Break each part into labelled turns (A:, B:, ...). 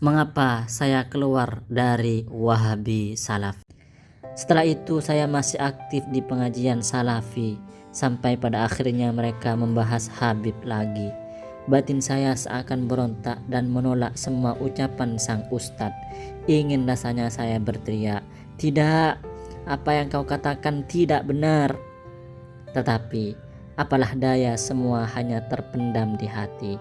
A: Mengapa saya keluar dari Wahabi Salafi? Setelah itu saya masih aktif di pengajian Salafi sampai pada akhirnya mereka membahas Habib lagi. Batin saya seakan berontak dan menolak semua ucapan sang ustadz. Ingin rasanya saya berteriak, "Tidak, apa yang kau katakan tidak benar." Tetapi apalah daya, semua hanya terpendam di hati.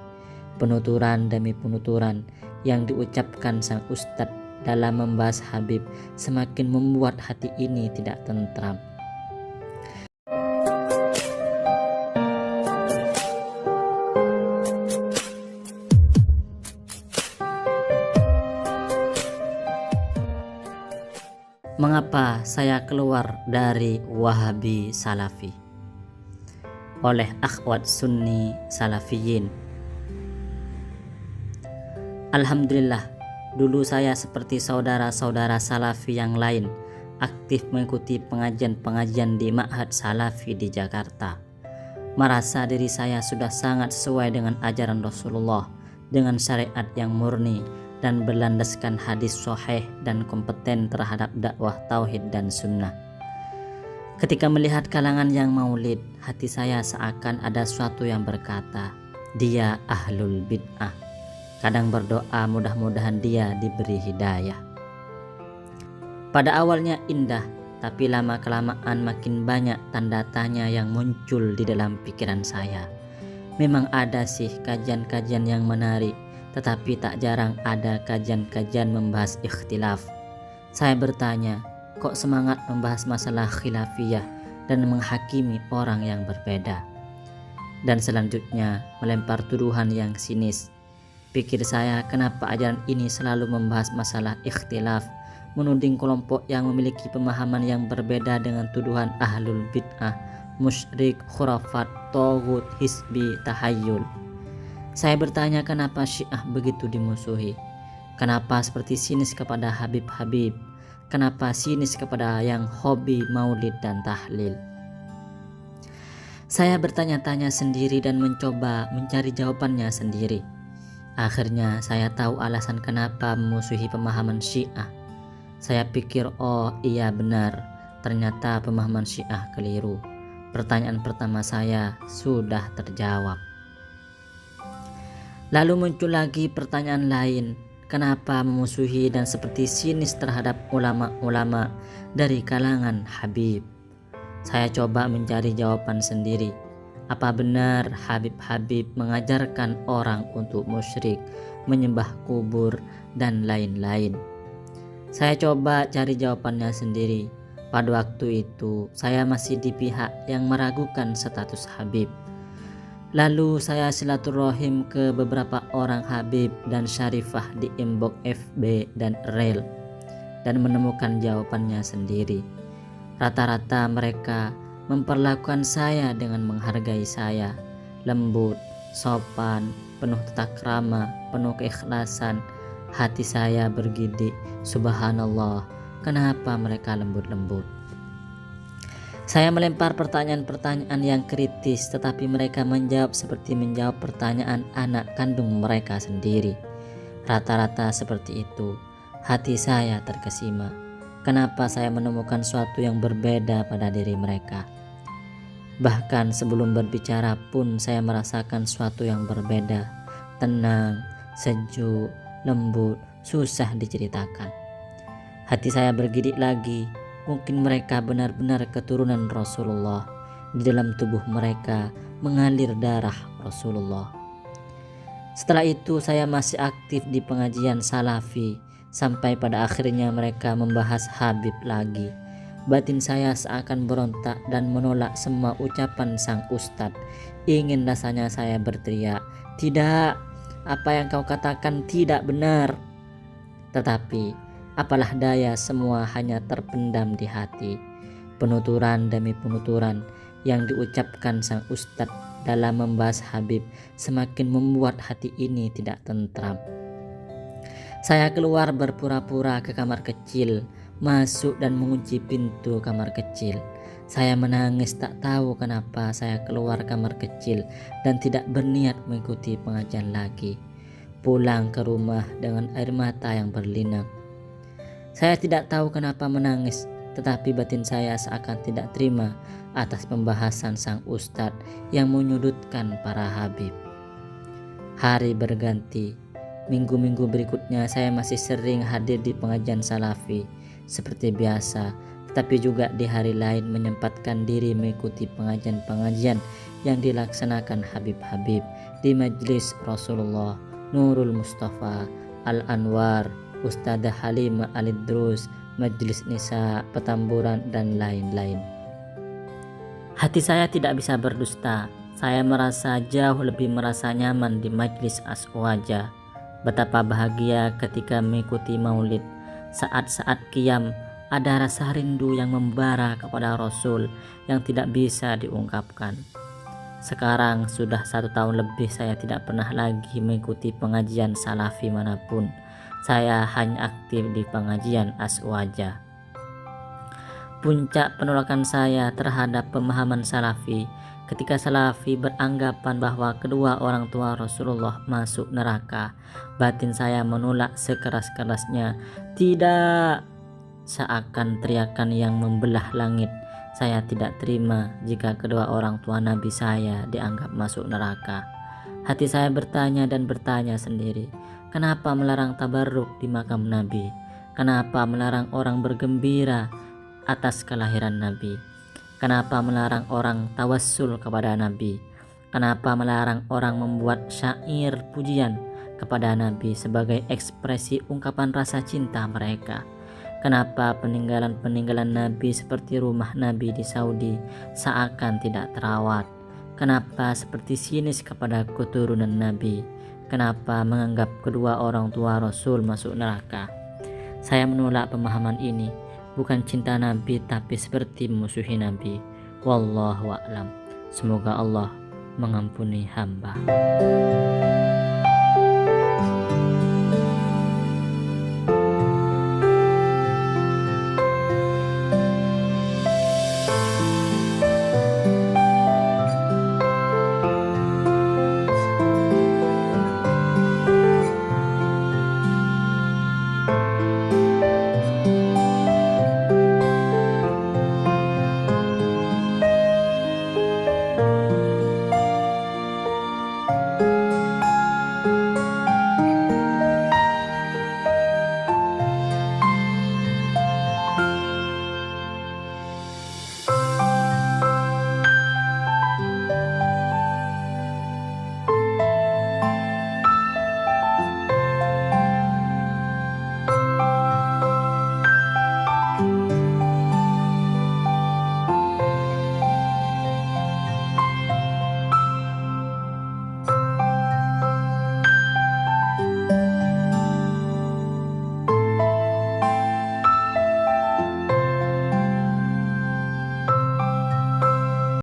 A: Penuturan demi penuturan yang diucapkan sang ustadz dalam membahas Habib semakin membuat hati ini tidak tentram. Mengapa saya keluar dari Wahabi Salafi? Oleh Akhwat Sunni Salafiyin. Alhamdulillah, dulu saya seperti saudara-saudara Salafi yang lain aktif mengikuti pengajian-pengajian di Ma'had Salafi di Jakarta. Merasa diri saya sudah sangat sesuai dengan ajaran Rasulullah, dengan syariat yang murni dan berlandaskan hadis sahih dan kompeten terhadap dakwah tauhid dan sunnah. Ketika melihat kalangan yang maulid, hati saya seakan ada suatu yang berkata, "Dia ahlul bid'ah." Kadang berdoa mudah-mudahan dia diberi hidayah. Pada awalnya indah, tapi lama-kelamaan makin banyak tanda tanya yang muncul di dalam pikiran saya. Memang ada sih kajian-kajian yang menarik, tetapi tak jarang ada kajian-kajian membahas ikhtilaf. Saya bertanya, kok semangat membahas masalah khilafiyah dan menghakimi orang yang berbeda? Dan selanjutnya melempar tuduhan yang sinis. Pikir saya, kenapa ajaran ini selalu membahas masalah ikhtilaf, menuding kelompok yang memiliki pemahaman yang berbeda dengan tuduhan ahlul bid'ah, musyrik, khurafat, togut, hisbi, tahayyul. Saya bertanya, kenapa Syiah begitu dimusuhi? Kenapa seperti sinis kepada Habib-Habib? Kenapa sinis kepada yang hobi maulid dan tahlil? Saya bertanya-tanya sendiri dan mencoba mencari jawabannya sendiri. Akhirnya saya tahu alasan kenapa memusuhi pemahaman Syiah. Saya pikir, oh iya benar, ternyata pemahaman Syiah keliru. Pertanyaan pertama saya sudah terjawab. Lalu muncul lagi pertanyaan lain, kenapa memusuhi dan seperti sinis terhadap ulama-ulama dari kalangan Habib? Saya coba mencari jawaban sendiri. Apa benar Habib-Habib mengajarkan orang untuk musyrik, menyembah kubur, dan lain-lain? Saya coba cari jawabannya sendiri. Pada waktu itu saya masih di pihak yang meragukan status Habib. Lalu saya silaturahim ke beberapa orang Habib dan Syarifah di inbox FB dan Rel dan menemukan jawabannya sendiri. Rata-rata mereka memperlakukan saya dengan menghargai saya, lembut, sopan, penuh tata krama, penuh keikhlasan. Hati saya bergidik, subhanallah, kenapa mereka lembut-lembut? Saya melempar pertanyaan-pertanyaan yang kritis, tetapi mereka menjawab seperti menjawab pertanyaan anak kandung mereka sendiri. Rata-rata seperti itu. Hati saya terkesima. Kenapa saya menemukan sesuatu yang berbeda pada diri mereka? Bahkan sebelum berbicara pun saya merasakan sesuatu yang berbeda. Tenang, sejuk, lembut, susah diceritakan. Hati saya bergidik lagi. Mungkin mereka benar-benar keturunan Rasulullah. Di dalam tubuh mereka mengalir darah Rasulullah. Setelah itu saya masih aktif di pengajian Salafi sampai pada akhirnya mereka membahas Habib lagi. Batin saya seakan berontak dan menolak semua ucapan sang ustadz. Ingin rasanya saya berteriak, "Tidak, apa yang kau katakan tidak benar." Tetapi apalah daya, semua hanya terpendam di hati. Penuturan demi penuturan yang diucapkan sang ustadz dalam membahas Habib semakin membuat hati ini tidak tentram. Saya keluar berpura-pura ke kamar kecil, masuk dan mengunci pintu kamar kecil. Saya menangis, tak tahu kenapa saya keluar kamar kecil dan tidak berniat mengikuti pengajian lagi. pulang ke rumah dengan air mata yang berlinang. Saya tidak tahu kenapa menangis, tetapi batin saya seakan tidak terima atas pembahasan sang ustadz yang menyudutkan para habib. Hari berganti. Minggu-minggu berikutnya saya masih sering hadir di pengajian salafi seperti biasa, tetapi juga di hari lain menyempatkan diri mengikuti pengajian-pengajian yang dilaksanakan Habib-Habib di Majelis Rasulullah, Nurul Mustafa, Al-Anwar, Ustadzah Halimah Al-Idrus, Majelis Nisa, Petamburan, dan lain-lain. Hati saya tidak bisa berdusta. Saya merasa jauh lebih merasa nyaman di Majelis Aswaja. Betapa bahagia ketika mengikuti maulid. Saat-saat qiyam ada rasa rindu yang membara kepada Rasul yang tidak bisa diungkapkan. Sekarang sudah 1 tahun lebih saya tidak pernah lagi mengikuti pengajian salafi manapun. Saya hanya aktif di pengajian Aswaja. Puncak penolakan saya terhadap pemahaman salafi ketika salafi beranggapan bahwa kedua orang tua Rasulullah masuk neraka. Batin saya menolak sekeras-kerasnya. Tidak, seakan teriakan yang membelah langit. Saya tidak terima jika kedua orang tua Nabi saya dianggap masuk neraka. Hati saya bertanya dan bertanya sendiri, kenapa melarang tabarruk di makam Nabi? Kenapa melarang orang bergembira atas kelahiran Nabi? Kenapa melarang orang tawassul kepada Nabi? Kenapa melarang orang membuat syair pujian kepada Nabi sebagai ekspresi ungkapan rasa cinta mereka? Kenapa peninggalan-peninggalan Nabi seperti rumah Nabi di Saudi seakan tidak terawat? Kenapa seperti sinis kepada keturunan Nabi? Kenapa menganggap kedua orang tua Rasul masuk neraka? Saya menolak pemahaman ini. Bukan cinta Nabi, tapi seperti memusuhi Nabi. Wallahu a'lam. Semoga Allah mengampuni hamba.